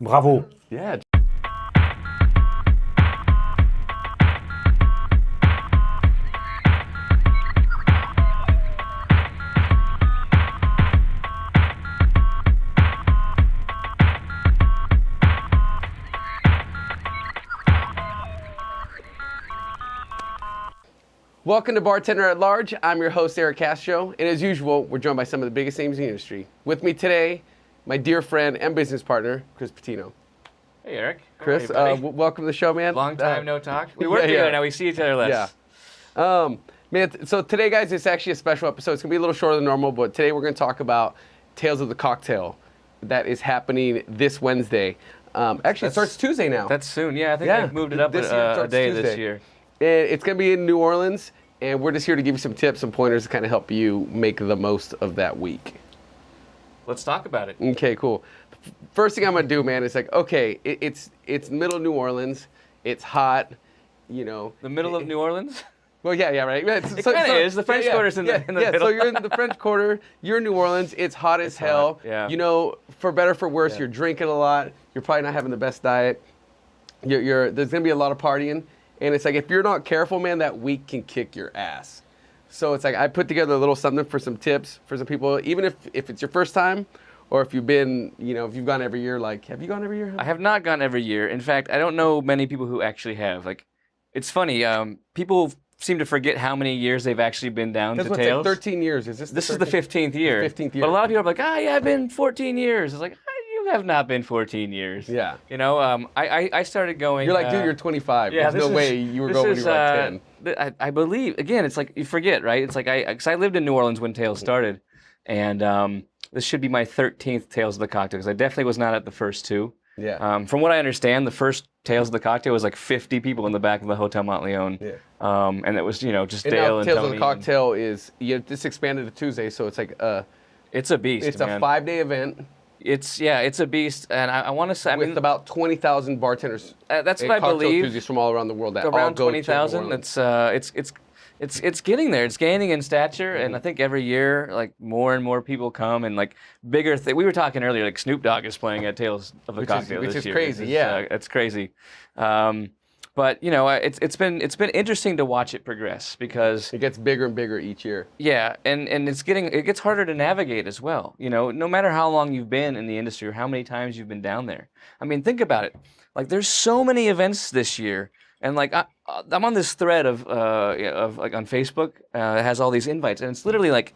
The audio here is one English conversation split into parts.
Bravo. Yeah. Welcome to Bartender at Large. I'm your host, Erick Castro, and as usual, we're joined by some of the biggest names in the industry. With me today, my dear friend and business partner, Chris Patino. Hey, Eric. Chris, welcome to the show, man. Long time no talk. We work together now. We see each other less. Yeah. Man, so today, guys, it's actually a special episode. It's going to be a little shorter than normal, but today we're going to talk about Tales of the Cocktail that is happening this Wednesday. Actually, it starts Tuesday now. That's soon. Yeah, I think they've moved it up a day this year. And it's going to be in New Orleans, and we're just here to give you some tips, some pointers to kind of help you make the most of that week. Let's talk about it. Okay, cool. First thing I'm going to do, man, is like, okay, it's middle of New Orleans. It's hot, you know. The middle of New Orleans? Well, yeah, right. It kind of is. The French Quarter's in the middle. So you're in the French Quarter. You're in New Orleans. It's hot as hell. Hot, yeah. You know, for better or for worse, you're drinking a lot. You're probably not having the best diet. There's going to be a lot of partying. And it's like, if you're not careful, man, that week can kick your ass. So it's like, I put together a little something for some tips for some people, even if it's your first time, or if you've been, you know, if you've gone every year, like, have you gone every year? I have not gone every year. In fact, I don't know many people who actually have. Like, it's funny, people seem to forget how many years they've actually been down to Tales. Like 13 years. Is this is the 15th year. 15th year. But a lot of people are like, yeah, I've been 14 years. It's like, you have not been 14 years. Yeah. You know, I started going. You're like, dude, you're 25. Yeah, There's no way you were going when you were like 10. I believe, again, it's like, you forget, right? It's like, because I lived in New Orleans when Tales started. And this should be my 13th Tales of the Cocktail, because I definitely was not at the first two. Yeah. From what I understand, the first Tales of the Cocktail was like 50 people in the back of the Hotel Montleone. Yeah. And it was, you know, just and Dale now and Tales Tony. of the Cocktail is, this expanded to Tuesday, so it's like it's a beast, It's man. a 5-day event. It's a beast, and I want to say, with about 20,000 bartenders. That's what I believe. Enthusiasts from all around the world that around all go 20,000. It's getting there. It's gaining in stature, and I think every year, like, more and more people come, and like bigger things. We were talking earlier, like Snoop Dogg is playing at Tales of the Cocktail this year. Which is crazy. It's crazy. But you know, it's been interesting to watch it progress, because it gets bigger and bigger each year. Yeah, and it gets harder to navigate as well. You know, no matter how long you've been in the industry or how many times you've been down there. I mean, think about it. Like, there's so many events this year, and like I'm on this thread of like on Facebook that has all these invites, and it's literally like,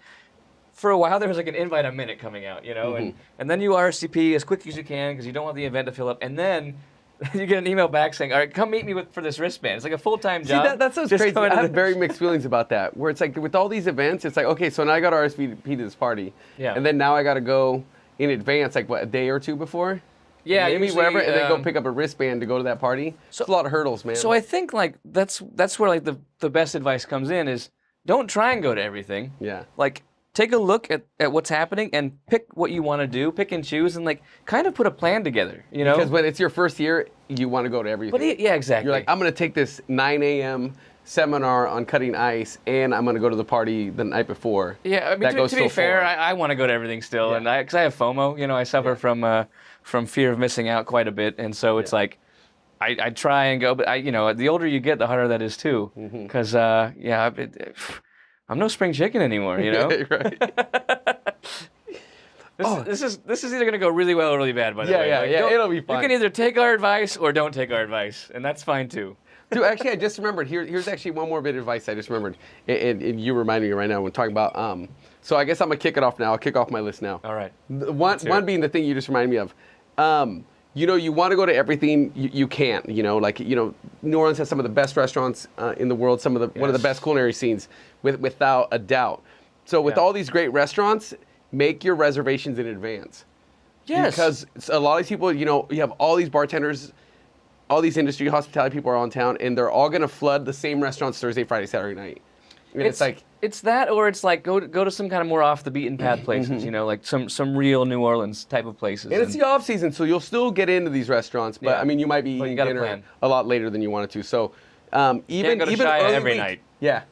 for a while there was like an invite a minute coming out, you know, and then you RSVP as quick as you can because you don't want the event to fill up, and then you get an email back saying, all right, come meet me for this wristband. It's like a full-time job. See, that sounds crazy. I have very mixed feelings about that, where it's like, with all these events, it's like, okay, so now I got to RSVP to this party. Yeah. And then now I got to go in advance, like, what, a day or two before? Yeah, maybe usually, whatever, and then go pick up a wristband to go to that party. So, it's a lot of hurdles, man. So I think, like, that's where, like, the best advice comes in is, don't try and go to everything. Yeah. Like, take a look at what's happening and pick what you want to do, pick and choose, and like kind of put a plan together, you know? Because when it's your first year, you want to go to everything. But yeah, exactly. You're like, I'm going to take this 9 a.m. seminar on cutting ice, and I'm going to go to the party the night before. Yeah, I mean, to be fair, I want to go to everything still, and because I have FOMO, you know, I suffer from fear of missing out quite a bit, and so it's like, I try and go, but you know, the older you get, the harder that is too, because I'm no spring chicken anymore, you know? Right. This is either gonna go really well or really bad, by the way. Yeah, it'll be fine. You can either take our advice or don't take our advice, and that's fine too. Dude, actually, I just remembered. Here's actually one more bit of advice I just remembered, and you reminded me right now when talking about. So I guess I'm gonna kick it off now. I'll kick off my list now. All right. One being the thing you just reminded me of. You know, you want to go to everything, you can't. You know, like, you know, New Orleans has some of the best restaurants in the world, one of the best culinary scenes, without a doubt. So with all these great restaurants, make your reservations in advance. Yes. Because a lot of these people, you know, you have all these bartenders, all these industry hospitality people are on town, and they're all going to flood the same restaurants Thursday, Friday, Saturday night. And it's like, it's that, or it's like go to some kind of more off the beaten path places, you know, like some real New Orleans type of places. And it's the off season, so you'll still get into these restaurants, but I mean, you might be eating dinner a lot later than you wanted to. So even go to even Shia early every week, night. Yeah.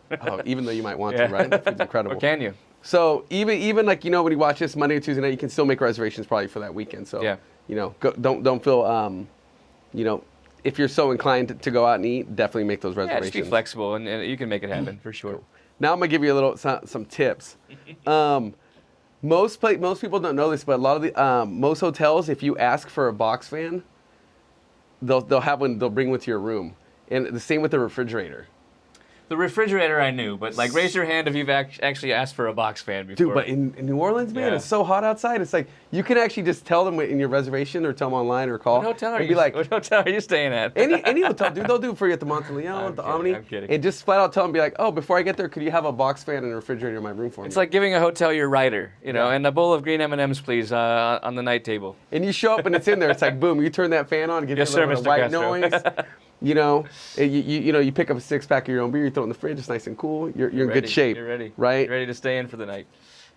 Even though you might want to, right? That food's incredible. Or can you? So even like, you know, when you watch this Monday or Tuesday night, you can still make reservations probably for that weekend. So don't feel, if you're so inclined to go out and eat, definitely make those Yeah, reservations. just be flexible, and you can make it happen for sure. Cool. Now I'm gonna give you some tips. Most people don't know this, but a lot of the most hotels, if you ask for a box fan, they'll have one. They'll bring one to your room, and the same with the refrigerator. The refrigerator I knew, but like raise your hand if you've actually asked for a box fan before. Dude, but in New Orleans, man, it's so hot outside. It's like you can actually just tell them in your reservation or tell them online or call. What hotel are you staying at? any hotel, dude, they'll do it for you at the Monteleone, the Omni. I'm kidding. And just flat out tell them, be like, oh, before I get there, could you have a box fan and a refrigerator in my room for me? It's like giving a hotel your rider, and a bowl of green M&Ms, please, on the night table. And you show up and it's in there. It's like, boom, you turn that fan on, get Yes, a little sir, bit of Mr. white Castro. noise. You pick up a 6-pack of your own beer, you throw it in the fridge, it's nice and cool. You're in good shape. You're ready. Right? You're ready to stay in for the night.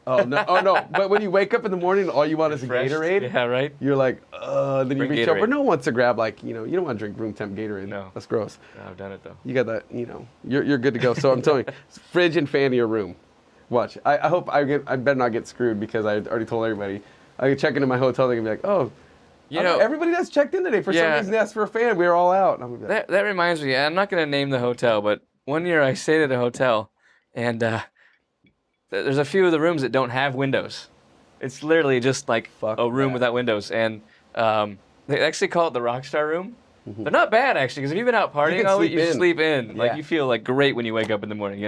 Oh no! But when you wake up in the morning, all you want is a Refreshed. Gatorade. Yeah, right. You're like, then you Bring reach Gatorade. over. No one wants to grab you don't want to drink room temp Gatorade. No. That's gross. No, I've done it though. You got that. You're good to go. So I'm telling you, fridge and fan in your room. Watch. I hope I better not get screwed because I already told everybody. I can check into my hotel. They're gonna be like, oh. Everybody that's checked in today for some reason they asked for a fan. We were all out. I'm gonna be like, That reminds me. I'm not going to name the hotel, but one year I stayed at a hotel, and there's a few of the rooms that don't have windows. It's literally just like a room without windows, and they actually call it the Rockstar room. Mm-hmm. They're not bad actually, because if you've been out partying all week, you sleep in. Yeah. Like you feel like great when you wake up in the morning,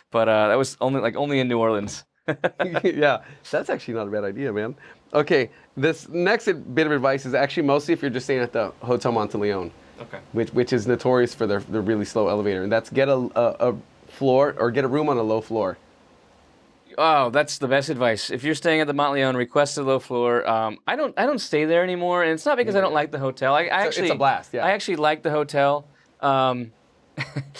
But that was only in New Orleans. Yeah, that's actually not a bad idea, man. Okay, this next bit of advice is actually mostly if you're just staying at the Hotel Monteleone, Okay. which is notorious for their really slow elevator, and that's get a floor or get a room on a low floor. Oh, that's the best advice. If you're staying at the Monteleone, request a low floor. I don't stay there anymore, and it's not because I don't like the hotel. It's a blast. Yeah. I actually like the hotel.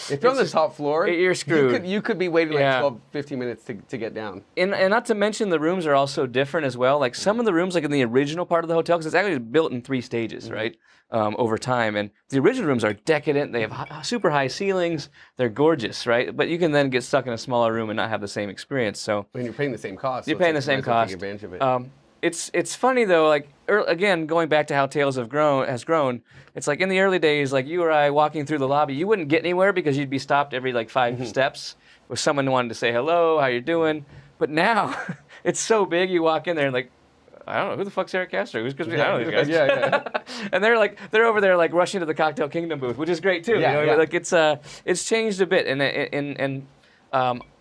If you're on the top floor, you're screwed. You could be waiting like 12, 15 minutes to get down. And not to mention the rooms are also different as well. Like some of the rooms, like in the original part of the hotel, because it's actually built in 3 stages, right? Over time. And the original rooms are decadent. They have super high ceilings. They're gorgeous, right? But you can then get stuck in a smaller room and not have the same experience. So when you're paying the same cost. You're paying the same cost. Take advantage of it. It's funny though, like again, going back to how Tales has grown, it's like in the early days, like you or I walking through the lobby, you wouldn't get anywhere because you'd be stopped every like 5 steps with someone who wanted to say hello, how you doing. But now it's so big, you walk in there and like, I don't know, who the fuck's Erick Castro? Who's because I don't know these guys. Yeah. And they're over there like rushing to the Cocktail Kingdom booth, which is great too. Yeah. Like it's changed a bit, and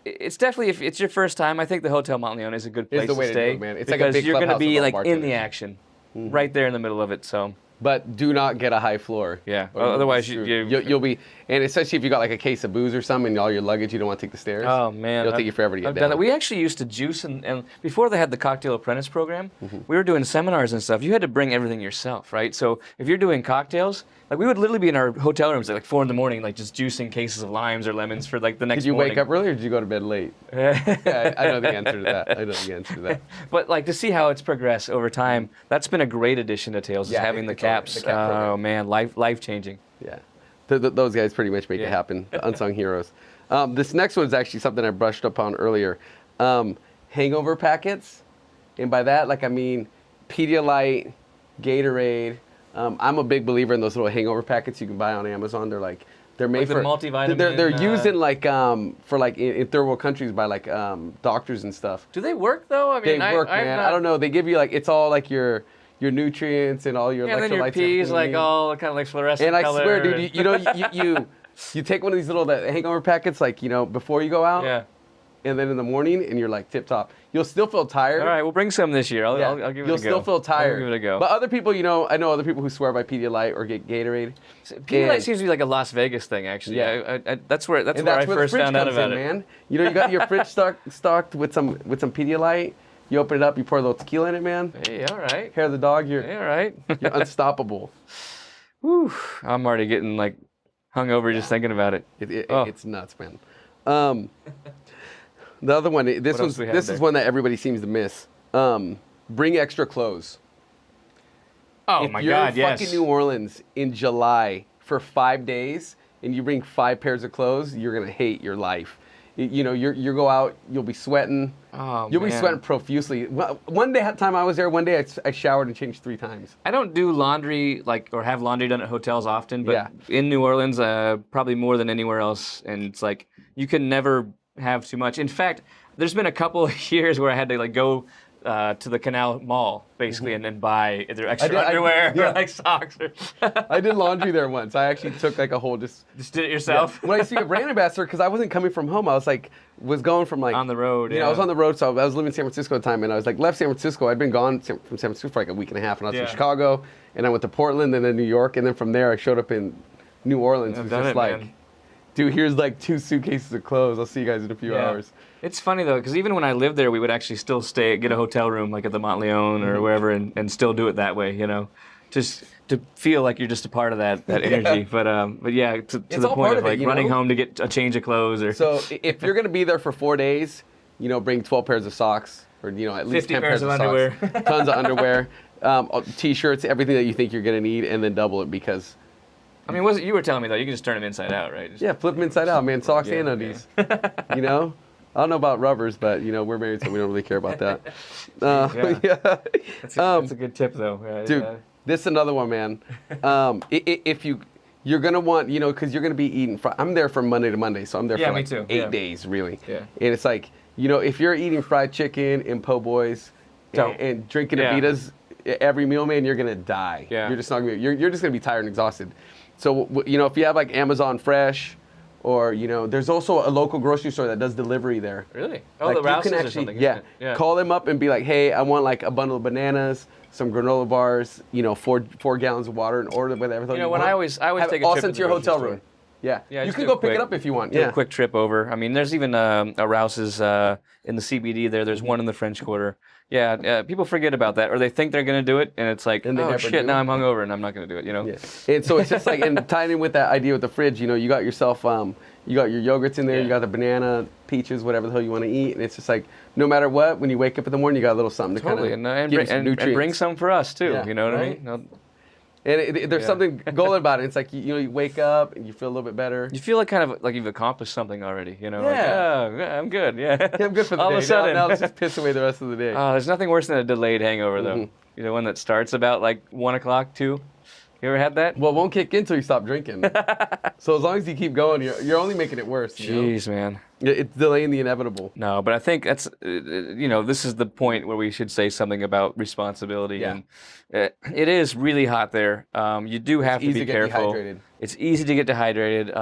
it's definitely, if it's your first time, I think the Hotel Monteleone is a good place It's the way to to stay. do it, man. It's because like a big you're going to clubhouse be with all like in bartenders. the action, right there in the middle of it. So But do not get a high floor. yeah, Or otherwise you'll be, and especially if you got like a case of booze or something and all your luggage, you don't want to take the stairs. Oh man, It'll take you forever to get I've down. done it. We actually used to juice, and before they had the Cocktail Apprentice program, we were doing seminars and stuff. You had to bring everything yourself, right? So if you're doing cocktails, like we would literally be in our hotel rooms at like 4 a.m, like just juicing cases of limes or lemons for like the next Did you morning. wake up early or did you go to bed late? Yeah, I know the answer to that. But like to see how it's progressed over time, that's been a great addition to Tales, is Yeah, having the it's all- caps. the cap program. Oh man, life changing. Yeah. Those guys pretty much make it happen. The unsung heroes. This next one is actually something I brushed up on earlier. Hangover packets. And by that, like I mean Pedialyte, Gatorade. I'm a big believer in those little hangover packets you can buy on Amazon. They're made Like the for multivitamin, They're used in like for like in third world countries by like doctors and stuff. Do they work though? I mean, They work, man. I don't know. They give you like it's all like your nutrients and all your Yeah, and electrolytes. then your and peas everything you like need. all kind of like fluorescent And I color. swear, dude, you take one of these little hangover packets like before you go out. Yeah. And then in the morning, and you're like tip top. You'll still feel tired. All right, we'll bring some this year. I'll give it a go. You'll still feel tired. I'll give it a go. But other people, I know other people who swear by Pedialyte or get Gatorade. Pedialyte And- seems to be like a Las Vegas thing, actually. Yeah. That's where And I that's where the first fridge found out comes about in, it. man. You got your fridge stocked with some Pedialyte. You open it up, you pour a little tequila in it, man. Hey, all right. Hair of the dog, you're Hey, all right. you're unstoppable. Whew, I'm already getting like hungover just thinking about it. It's nuts, man. The other one, this else we have is there? one that everybody seems to miss. Bring extra clothes. Oh If my you're God, in yes. fucking New Orleans in July for 5 days and you bring 5 pairs of clothes, you're gonna hate your life. You know, you go out, you'll be sweating. Oh, You'll be man. sweating profusely. One time I was there, I showered and changed 3 times. I don't do laundry or have laundry done at hotels often, but Yeah. in New Orleans, probably more than anywhere else. And it's like you can never have too much. In fact, there's been a couple of years where I had to like go to the Canal Mall basically and then buy either extra underwear or like socks. I did laundry there once. I actually took like a whole Just did it yourself? When I see a brand ambassador, because I wasn't coming from home, I was going from like On the road, You know, I was on the road, so I was living in San Francisco at the time, and I was like left San Francisco. I'd been gone from San Francisco for like a week and a half, and I was in Chicago, and I went to Portland, and then New York, and then from there I showed up in New Orleans. It was just like, man. dude, here's like 2 suitcases of clothes. I'll see you guys in a few hours. It's funny though, because even when I lived there, we would actually still get a hotel room like at the Montleone or wherever, and still do it that way, you know, just to feel like you're just a part of that energy. But yeah, to the point of like running home to get a change of clothes or. So if you're gonna be there for 4 days, you know, bring 12 pairs of socks, or you know, at least 50 10 pairs of underwear, underwear. tons of underwear, t-shirts, everything that you think you're gonna need, and then double it because. I mean, you were telling me though, you can just turn them inside out, right? Yeah, flip them inside out, man. Socks and undies. You know, I don't know about rubbers, but you know, we're married, so we don't really care about that. That's a good tip, though. Dude, this is another one, man. If you're gonna want, you know, because you're gonna be eating. I'm there from Monday to Monday, so I'm there for like 8 days, really. Yeah. And it's like, you know, if you're eating fried chicken and po' boys and drinking Avitas every meal, man, you're gonna die. Yeah. You're just not gonna. You're just gonna be tired and exhausted. So you know, if you have like Amazon Fresh, or you know, there's also a local grocery store that does delivery there. Really? Oh, like the Rouse's actually, or something. Yeah. Yeah. Call them up and be like, hey, I want like a bundle of bananas, some granola bars, you know, 4 gallons of water, and order whatever. You know, when I always take a trip all to sent to your the hotel grocery room. Yeah. Yeah, You just can do a go pick it quick- up if you want. Do Yeah. a quick trip over. I mean, there's even a Rouse's in the CBD there. There's one in the French Quarter. Yeah, people forget about that, or they think they're going to do it, and it's like, And they oh never shit, do. now I'm hungover and I'm not going to do it, you know? Yeah. And so it's just like, and tying in with that idea with the fridge, you know, you got yourself, you got your yogurts in there, Yeah. you got the banana, peaches, whatever the hell you want to eat, and it's just like, no matter what, when you wake up in the morning, you got a little something to Totally, kind and, of give you some and nutrients. bring some for us too, Yeah, you know what I right? mean? No, And there's something golden about it. It's like, you know, you wake up and you feel a little bit better. you feel like kind of like you've accomplished something already, you know? Yeah. Like, oh, yeah, I'm good, yeah. Yeah, I'm good for the All day. of a sudden. Now let's just piss away the rest of the day. There's nothing worse than a delayed hangover, though. Mhm. You know, one that starts about like 1 o'clock, 2. You ever had that? Well, it won't kick in until you stop drinking. So as long as you keep going, you're only making it worse. You know? Jeez, man. It's delaying the inevitable. No, but I think that's, you know, this is the point where we should say something about responsibility. Yeah. And it is really hot there. You do have to easy be to get careful. dehydrated. It's easy to get dehydrated.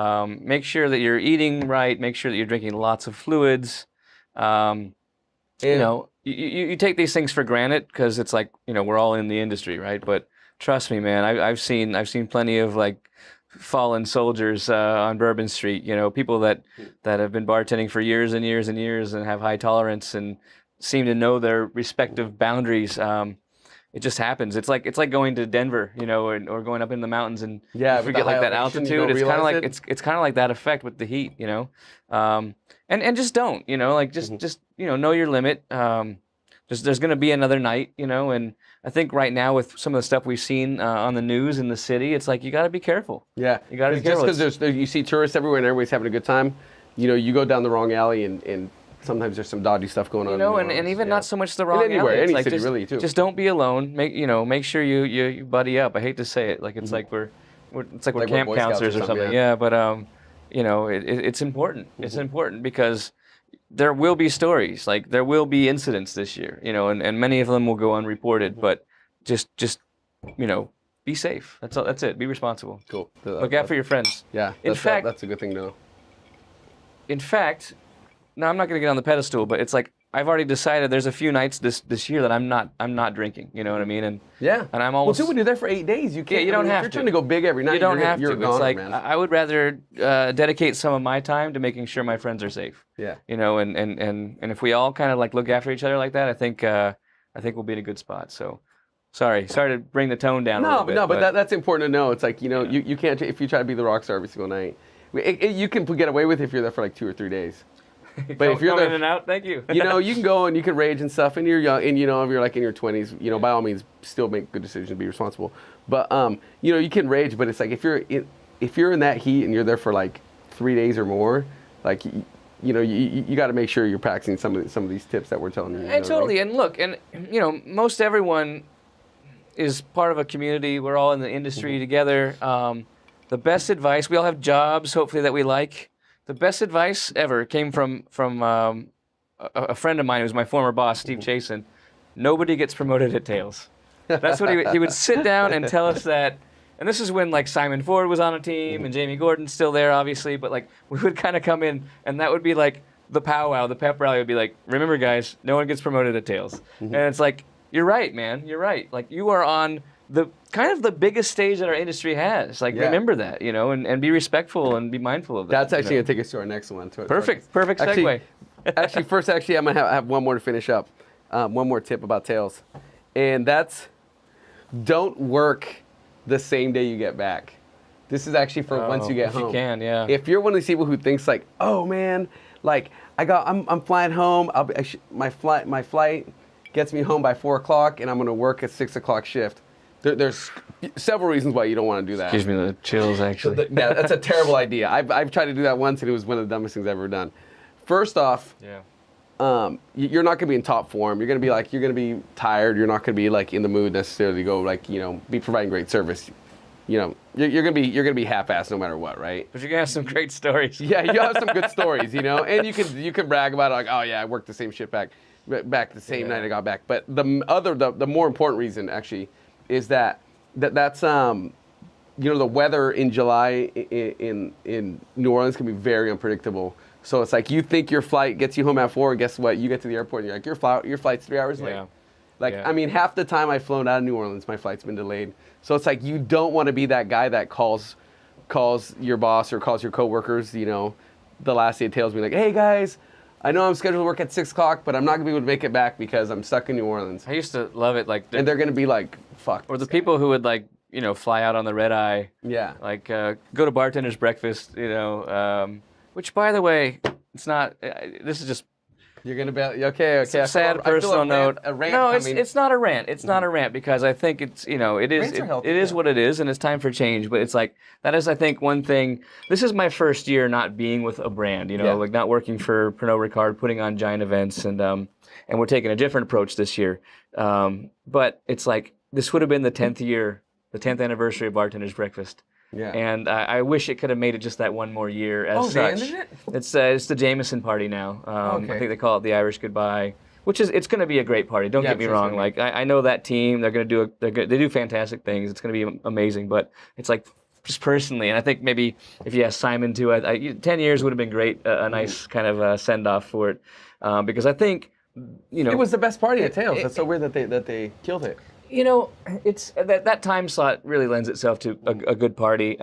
Make sure that you're eating right. Make sure that you're drinking lots of fluids. You know, you take these things for granted because it's like, you know, we're all in the industry, right? But trust me, man, I've seen plenty of like fallen soldiers on Bourbon Street. You know, people that have been bartending for years and years and years and have high tolerance and seem to know their respective boundaries. It just happens. It's like going to Denver, you know, or going up in the mountains and Yeah, you with forget the like high that elevation, you altitude. don't It's kind of realize like it. it's kind of like that effect with the heat, you know. And just don't, you know, like just you know your limit. There's going to be another night, you know, and I think right now with some of the stuff we've seen on the news in the city, it's like you got to be careful. Yeah. You gotta be Just careful. because you see tourists everywhere and everybody's having a good time, you know, you go down the wrong alley and sometimes there's some dodgy stuff going on. You know, in New and Orleans. even Yeah. not so much the wrong anywhere, alley. It's any like city just, really, too. Just don't be alone. Make sure you buddy up. I hate to say it, like it's like we're camp Boy Scouts counselors or or something, something. yeah. Yeah, but you know, it's important. It's important because there will be stories, like there will be incidents this year, you know, and many of them will go unreported. But just you know, be safe. That's all. That's it. Be responsible. Cool. Look out for your friends. Yeah. In fact, that's a good thing to know. In fact, now I'm not going to get on the pedestal, but it's like I've already decided there's a few nights this year that I'm not drinking. You know what I mean? And Yeah. and I'm Well, almost. dude, when you're there for 8 days, you can't. you don't I mean, have if you're to. trying to go big every night. You don't have you're to. Gone, It's like man. I would rather dedicate some of my time to making sure my friends are safe. Yeah. You know, and if we all kind of like look after each other like that, I think we'll be in a good spot. So, sorry to bring the tone down a little bit. But that's important to know. It's like, you know, you can't, if you try to be the rock star every single night, you can get away with it if you're there for like 2 or 3 days. But if you're come there, in and out, thank you. you know, you can go and you can rage and stuff, and you're young, and you know, if you're like in your 20s, you know, by all means, still make good decisions, be responsible. But you know, you can rage, but it's like if you're in that heat and you're there for like 3 days or more, like you got to make sure you're practicing some of these tips that we're telling you. And totally. And look, and most everyone is part of a community. We're all in the industry together. The best advice, we all have jobs, hopefully, that we like. The best advice ever came from a friend of mine who's my former boss, Steve Chasen. Nobody gets promoted at Tails. That's what he would sit down and tell us that. And this is when like Simon Ford was on a team and Jamie Gordon's still there, obviously. But like we would kind of come in and that would be like the powwow, the pep rally would be like, remember guys, no one gets promoted at Tails. And it's like, you're right, man. You're right. Like you are on the kind of the biggest stage that our industry has. Like remember that, and be respectful and be mindful of that. That's actually gonna take us to our next one. Perfect segue. Actually, I'm gonna have one more to finish up. One more tip about Tails, and that's don't work the same day you get back. This is actually for once you get home. If you can, yeah. If you're one of these people who thinks like, oh man, like I'm flying home. My flight gets me home by 4 o'clock, and I'm gonna work a 6 o'clock shift. There's several reasons why you don't want to do that. Gives me the chills, actually. Yeah, that's a terrible idea. I've tried to do that once, and it was one of the dumbest things I've ever done. First off, you're not gonna be in top form. You're gonna be tired. You're not gonna be like in the mood necessarily to go be providing great service. You're gonna be half-assed no matter what, right? But you're gonna have some great stories. Yeah, you have some good stories, and you can brag about it like, oh yeah, I worked the same shift back the same night I got back. But the more important reason actually is that's the weather in July in New Orleans can be very unpredictable. So it's like you think your flight gets you home at 4, and guess what? You get to the airport and you're like, your flight's 3 hours late. I mean, half the time I've flown out of New Orleans, my flight's been delayed. So it's like you don't want to be that guy that calls your boss or calls your coworkers, the last day of Tails, being like, hey guys, I know I'm scheduled to work at 6 o'clock, but I'm not gonna be able to make it back because I'm stuck in New Orleans. I used to love it, and they're gonna be like, fuck. Or the people who would fly out on the red eye. Yeah. Go to Bartender's breakfast, which by the way, it's not. This is just. You're gonna be okay. Sad personal note. A rant no, it's not a rant. It's not a rant because I think it's it is what it is, and it's time for change. But it's like that is I think one thing. This is my first year not being with a brand. Like not working for Pernod Ricard, putting on giant events, and we're taking a different approach this year. But it's like this would have been the 10th anniversary of Bartender's Breakfast. Yeah. And I wish it could have made it just that one more year as such. They ended it? It's the Jameson party now. Okay. I think they call it the Irish Goodbye, which it's going to be a great party. Don't get me wrong. Like I know that team. They're going to they do fantastic things. It's going to be amazing. But it's like just personally, and I think maybe if you ask Simon too, 10 years would have been great. A nice kind of send off for it, because I think it was the best party at Tails. That's so weird that they killed it. It's that time slot really lends itself to a good party.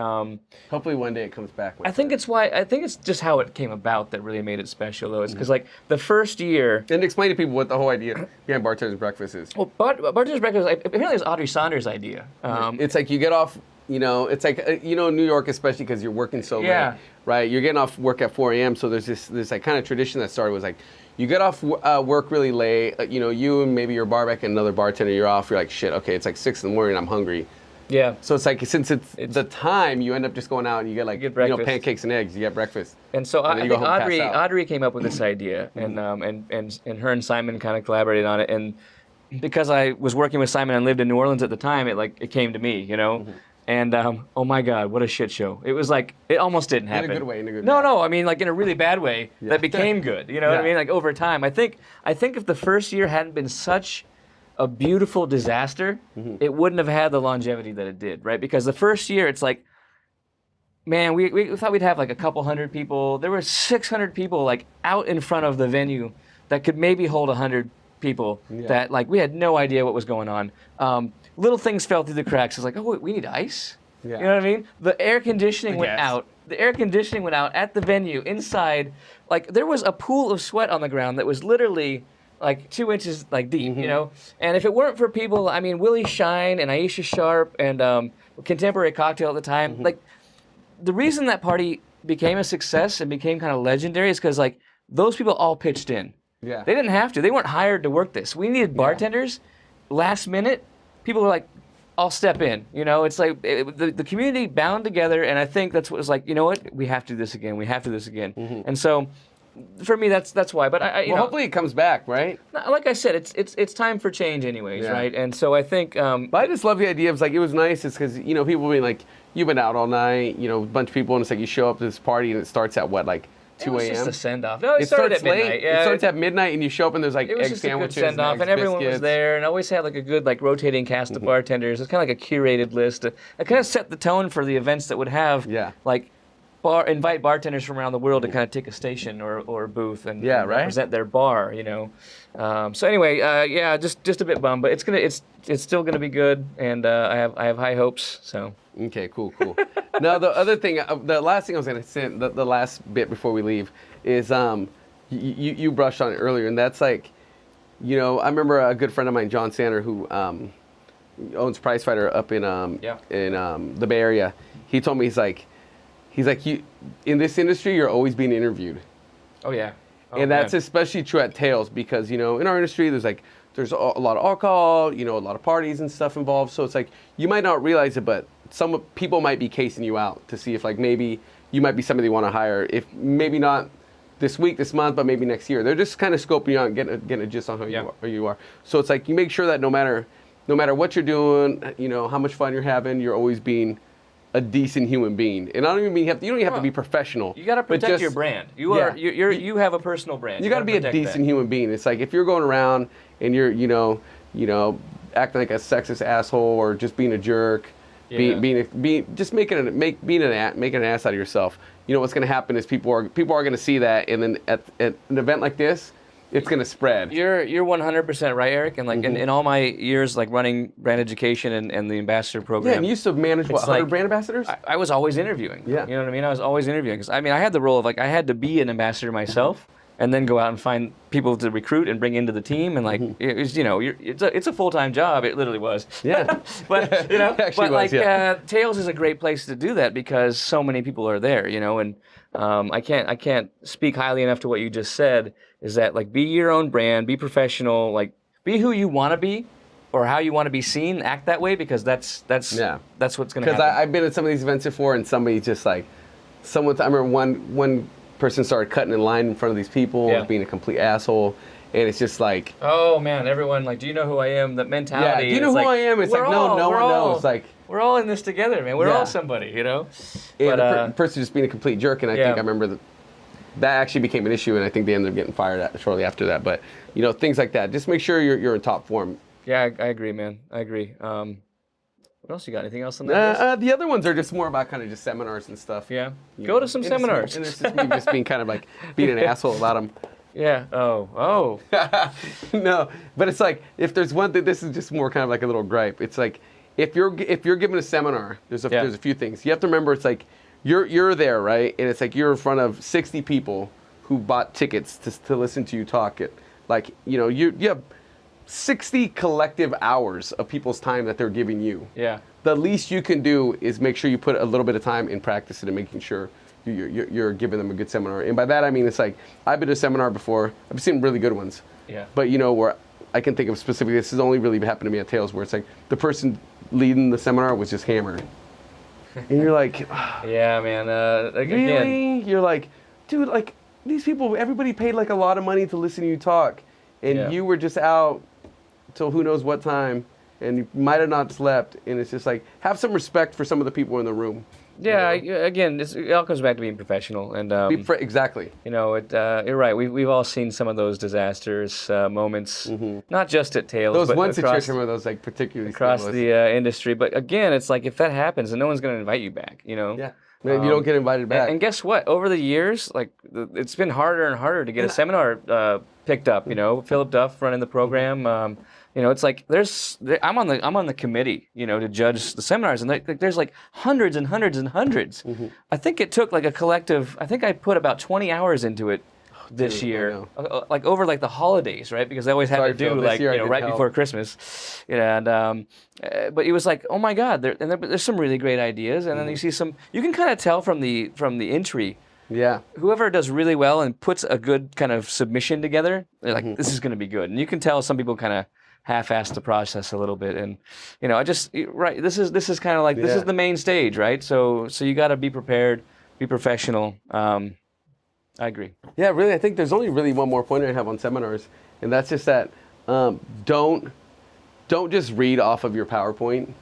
Hopefully one day it comes back. I think it's just how it came about that really made it special, though. It's because like the first year. And explain to people what the whole idea behind Bartender's Breakfast is. Well, Bartender's Breakfast apparently is Audrey Saunders' idea. It's like you get off. It's like New York, especially because you're working so late, right? You're getting off work at 4 a.m. So there's this like kind of tradition that started was like. You get off work really late, you and maybe your barback and another bartender, you're off, you're like, shit, okay, it's like 6 in the morning, I'm hungry. Yeah. So it's like, since it's the time, you end up just going out and you get pancakes and eggs, you get breakfast. And so I think Audrey came up with this idea, and her and Simon kind of collaborated on it, and because I was working with Simon and lived in New Orleans at the time, it came to me, And oh my God, what a shit show! It was like it almost didn't happen. In a good way, No, I mean like in a really bad way that became good. You know what I mean? Like over time, I think if the first year hadn't been such a beautiful disaster, it wouldn't have had the longevity that it did, right? Because the first year, it's like, man, we thought we'd have like a couple hundred people. There were 600 people like out in front of the venue that could maybe hold 100 people. That like we had no idea what was going on. Little things fell through the cracks. It's like, oh, we need ice. Yeah. You know what I mean? The air conditioning went out. The air conditioning went out at the venue inside. Like there was a pool of sweat on the ground that was literally like 2 inches like deep. And if it weren't for people, I mean, Willie Shine and Aisha Sharp and Contemporary Cocktail at the time, like the reason that party became a success and became kind of legendary is because like those people all pitched in. Yeah. They didn't have to. They weren't hired to work this. We needed bartenders. Last minute, people were like, I'll step in. It's like the community bound together, and I think that's what was like, you know what? We have to do this again. We have to do this again. And so for me, that's why. But I Well, hopefully it comes back, right? like I said, it's time for change, anyways, Yeah. right? And so I think. But I just love the idea of like it was nice. It's because people being like, you've been out all night, a bunch of people, and it's like you show up to this party and it starts at what, like 2 a.m. It was just a send off. No, It started starts at midnight. late. Yeah, It starts at midnight, and you show up and there's like it was egg just a good sandwiches, send off, and everyone was biscuits. there, and always had like a good like rotating cast of bartenders. It's kind of like a curated list. It kind of set the tone for the events that would have like invite bartenders from around the world to kind of take a station or a booth and represent their bar. So anyway, just a bit bummed, but it's still gonna be good, and I have high hopes. So. Okay, cool. Now the other thing, the last thing I was gonna say, the last bit before we leave is you brushed on it earlier, and that's like, I remember a good friend of mine, John Sander, who owns Prize Fighter up in the Bay Area. He told me he's like you in this industry you're always being interviewed. Oh yeah. And that's especially true at Tails because in our industry there's a lot of alcohol, a lot of parties and stuff involved. So it's like you might not realize it, but some people might be casing you out to see if like maybe you might be somebody they want to hire. If maybe not this week, this month, but maybe next year. They're just kind of scoping you out and getting a gist on who you are. So it's like you make sure that no matter what you're doing, how much fun you're having, you're always being a decent human being. And I don't even mean you don't even have to be professional. You got to protect your brand. You have a personal brand. You got to be a decent human being. It's like if you're going around and you're acting like a sexist asshole or just being a jerk, making an ass out of yourself. What's going to happen is people are going to see that, and then at an event like this, it's going to spread. You're 100% right, Eric. And like in all my years like running brand education and the ambassador program. Yeah, and you used to manage 100 brand ambassadors? I was always interviewing. Yeah. You know what I mean? I was always interviewing because I had the role of like I had to be an ambassador myself. And then go out and find people to recruit and bring into the team, and like it was, it's a full-time job. It literally was. Yeah, but Tails is a great place to do that because so many people are there, and I can't speak highly enough to what you just said. Is that like be your own brand, be professional, like be who you want to be, or how you want to be seen, act that way because that's what's going to happen. Because I've been at some of these events before, and somebody just like I remember one person started cutting in line in front of these people, being a complete asshole, and it's just like, oh man, everyone like, do you know who I am? That mentality. Yeah, do you know who I am? It's like no one knows. Like we're all in this together, man. We're all somebody, And the person just being a complete jerk, and I think I remember that actually became an issue, and I think they ended up getting fired shortly after that. But things like that. Just make sure you're in top form. Yeah, I agree, man. I agree. What else you got? Anything else on that? The other ones are just more about kind of just seminars and stuff. Yeah. Go to some seminars. And it's just me just being kind of like being an asshole about them. Yeah. Oh. No, but it's like if there's one thing, this is just more kind of like a little gripe. It's like if you're giving a seminar, there's a few things you have to remember. It's like you're there, right? And it's like you're in front of 60 people who bought tickets to listen to you talk. You have 60 collective hours of people's time that they're giving you. Yeah. The least you can do is make sure you put a little bit of time in practicing and making sure you're giving them a good seminar. And by that I mean it's like I've been to a seminar before. I've seen really good ones. Yeah. But where I can think of specifically, this has only really happened to me at Tails, where it's like the person leading the seminar was just hammered. And you're like, yeah, man. really? Again. You're like, dude, like these people, everybody paid like a lot of money to listen to you talk, and you were just out till who knows what time, and you might have not slept, and it's just like, have some respect for some of the people in the room. Yeah, again, it all comes back to being professional, and exactly. You're right. We've all seen some of those disastrous moments, not just at Tails, those but one situation where those like particularly across the industry. But again, it's like if that happens, then no one's going to invite you back. Yeah. You don't get invited back. And guess what? Over the years, like it's been harder and harder to get a seminar picked up. Philip Duff running the program. It's like I'm on the committee, to judge the seminars, and there's like hundreds and hundreds and hundreds. I think it took like a collective. I think I put about 20 hours into it this year, like over like the holidays, right? Because I always had to do like right before Christmas, and but it was like, oh my God, there's some really great ideas, and then you see some. You can kind of tell from the entry. Yeah. Whoever does really well and puts a good kind of submission together, they're like, this is going to be good, and you can tell some people kind of half-ass the process a little bit, and this is kind of like this is the main stage, right? So you got to be prepared, be professional, I agree. Yeah, really. I think there's only really one more pointer I have on seminars, and that's just that don't just read off of your PowerPoint.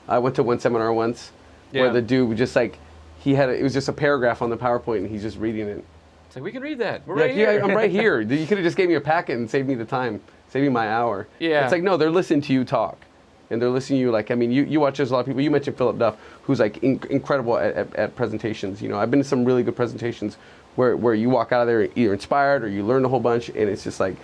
I went to one seminar once where the dude just like it was just a paragraph on the PowerPoint, and he's just reading it. It's like, we can read that. We're right here. Yeah, I'm right here. You could have just gave me a packet and saved me the time, saved me my hour. Yeah. It's like, no, they're listening to you talk. And they're listening to you, like, I mean, you watch, there's a lot of people. You mentioned Philip Duff, who's like incredible at presentations. You know, I've been to some really good presentations where you walk out of there either inspired or you learn a whole bunch, and it's just like,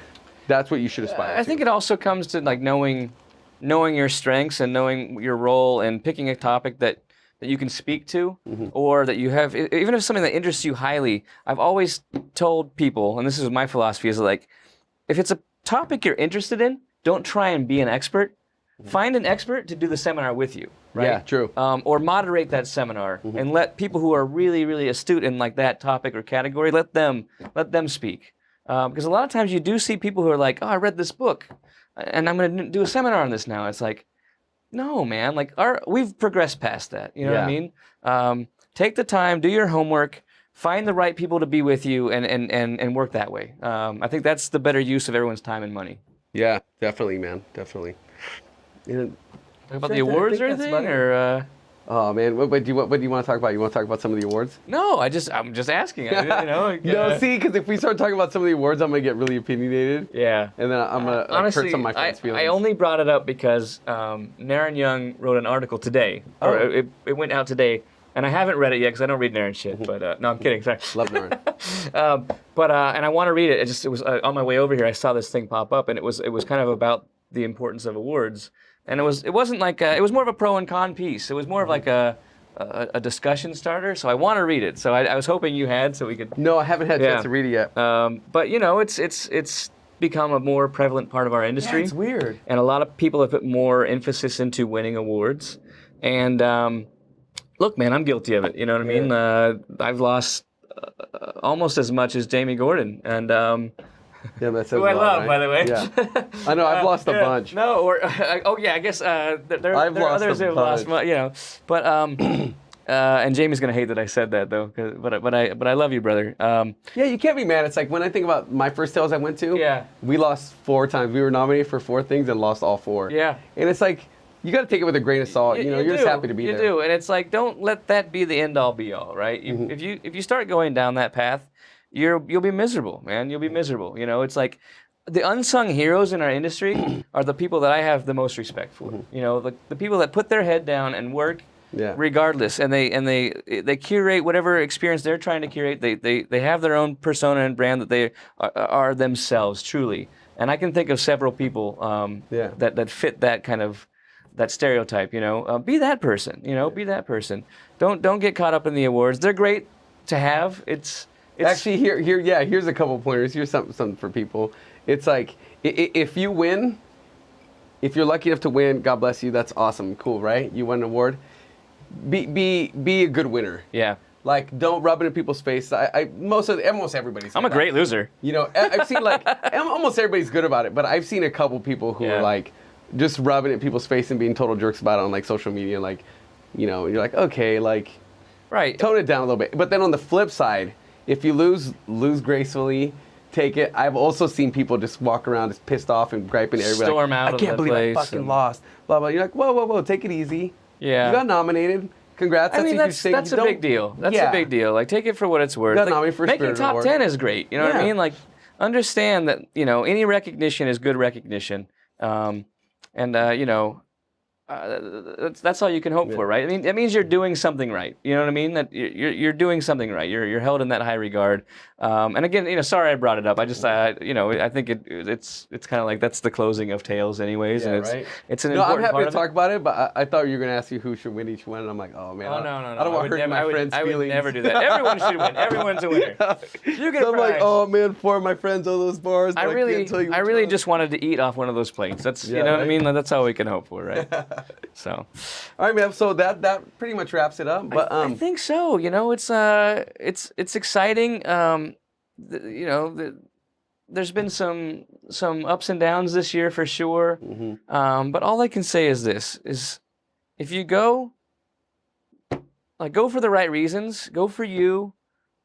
that's what you should aspire to. I think it also comes to like knowing your strengths and knowing your role and picking a topic that you can speak to, or that you have, even if it's something that interests you highly. I've always told people, and this is my philosophy, is like, if it's a topic you're interested in, don't try and be an expert. Find an expert to do the seminar with you, right? Yeah, true. Or moderate that seminar and let people who are really, really astute in like that topic or category, let them speak. Because a lot of times you do see people who are like, oh, I read this book, and I'm going to do a seminar on this now. It's like, no, man, like we've progressed past that. You know what I mean? Take the time, do your homework, find the right people to be with you, and work that way. I think that's the better use of everyone's time and money. Yeah, definitely, man, definitely. Talk about the awards or anything, or? Oh man, what do you want to talk about? You want to talk about some of the awards? No, I'm just asking. No, see, because if we start talking about some of the awards, I'm gonna get really opinionated. Yeah. And then I'm gonna honestly, hurt some of my friends' feelings. I only brought it up because Naren Young wrote an article today, or it went out today, and I haven't read it yet because I don't read Naren shit. But no, I'm kidding. Sorry. Love Naren. And I want to read it. It was on my way over here. I saw this thing pop up, and it was kind of about the importance of awards. And it wasn't like it was more of a pro and con piece. It was more of like a discussion starter. So I want to read it. So I was hoping you had, so we could. No, I haven't had a chance to read it yet. But you know, it's become a more prevalent part of our industry. Yeah, it's weird. And a lot of people have put more emphasis into winning awards. And look, man, I'm guilty of it. You know what I mean? I've lost almost as much as Jamie Gordon, and. Yeah, that says who I love, right? by the way. Yeah. I know, I've lost a bunch. No, or I guess there are others who have lost, you know. But and Jamie's gonna hate that I said that though, but I love you, brother. Yeah, you can't be mad. It's like when I think about my first sales I went to. We lost 4 times. We were nominated for 4 things and lost all 4. Yeah. And it's like you got to take it with a grain of salt. You know, you're just happy to be there. You do, and it's like don't let that be the end all be all, right? If you start going down that path, you'll be miserable, man. You'll be miserable. You know, it's like the unsung heroes in our industry are the people that I have the most respect for. You know, the people that put their head down and work regardless, and they curate whatever experience they're trying to curate. They have their own persona and brand that they are themselves truly. And I can think of several people that fit that kind of that stereotype. You know, be that person. You know, be that person. Don't get caught up in the awards. They're great to have. It's actually here's a couple pointers. Here's something for people. It's like if you win, if you're lucky enough to win, God bless you. That's awesome, cool, right? You won an award. Be a good winner. Yeah. Like don't rub it in people's face. Almost everybody's. I'm a great loser. You know, I've seen like almost everybody's good about it, but I've seen a couple people who are like just rubbing it in people's face and being total jerks about it on like social media. Like, you know, you're like, okay, like, right, tone it down a little bit. But then on the flip side, if you lose gracefully, take it. I've also seen people just walk around just pissed off and griping at everybody. Storm out I can't believe I fucking lost. Blah, blah. You're like, whoa, take it easy. Yeah. You got nominated. Congrats. I mean, that's a big deal. That's a big deal. Like, take it for what it's worth. Like, making top 10 is great. You know what I mean? Like, understand that, you know, any recognition is good recognition. You know, that's all you can hope for, right? I mean, that means you're doing something right. You know what I mean? That you're doing something right. You're held in that high regard. And again, you know, sorry I brought it up. I just, you know, I think it's kind of like that's the closing of Tales, anyways. Yeah, and right. It's an important I'm happy part to talk about it, but I thought you were going to ask you who should win each one, and I'm like, oh man, no. I don't want to hurt my friends' feelings. I would never do that. Everyone should win. Everyone's a winner. You get a prize. I'm like, oh man, 4 of my friends owe those bars. I really just wanted to eat off one of those plates. That's you know what I mean. That's all we can hope for, right? So. All right, man. So that pretty much wraps it up. But I think so. You know, it's exciting. You know, there's been some ups and downs this year for sure. But all I can say is this: is if you go for the right reasons, go for you,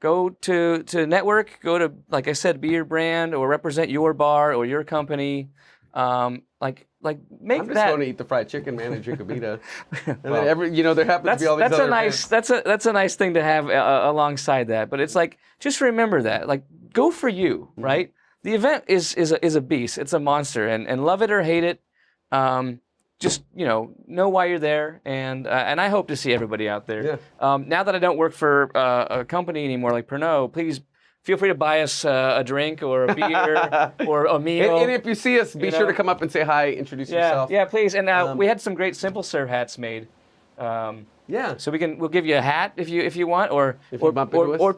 go to network, go to, like I said, be your brand or represent your bar or your company. Make I'm just that. going to eat the fried chicken, man, and drink a Vita. And then there happens to be all these other events. That's a nice thing to have alongside that. But it's like, just remember that, like, go for you, right? The event is a beast. It's a monster, and love it or hate it, just know why you're there, and I hope to see everybody out there. Yeah. Now that I don't work for a company anymore like Pernod, please feel free to buy us a drink or a beer or a meal. And if you see us, be sure to come up and say hi, introduce yourself. Yeah, please. And we had some great simple serve hats made. Yeah. So we'll give you a hat if you want, or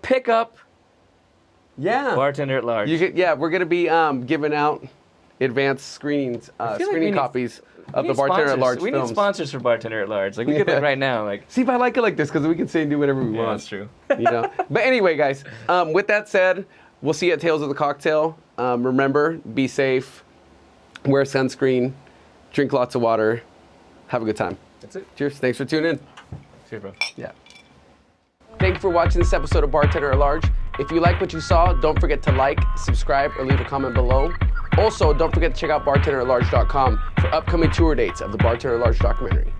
pick up. Yeah. Bartender at Large. We're gonna be giving out advanced screenings, copies of the Bartender at Large We films. need sponsors for Bartender at Large. Like, we get that right now. Like, see if I like it like this, because we can say and do whatever we want. That's true. But anyway, guys, with that said, we'll see you at Tales of the Cocktail. Remember, be safe, wear sunscreen, drink lots of water, have a good time. That's it. Cheers. Thanks for tuning in. Cheers, bro. Yeah. Thank you for watching this episode of Bartender at Large. If you like what you saw, don't forget to like, subscribe, or leave a comment below. Also, don't forget to check out bartenderatlarge.com for upcoming tour dates of the Bartender at Large documentary.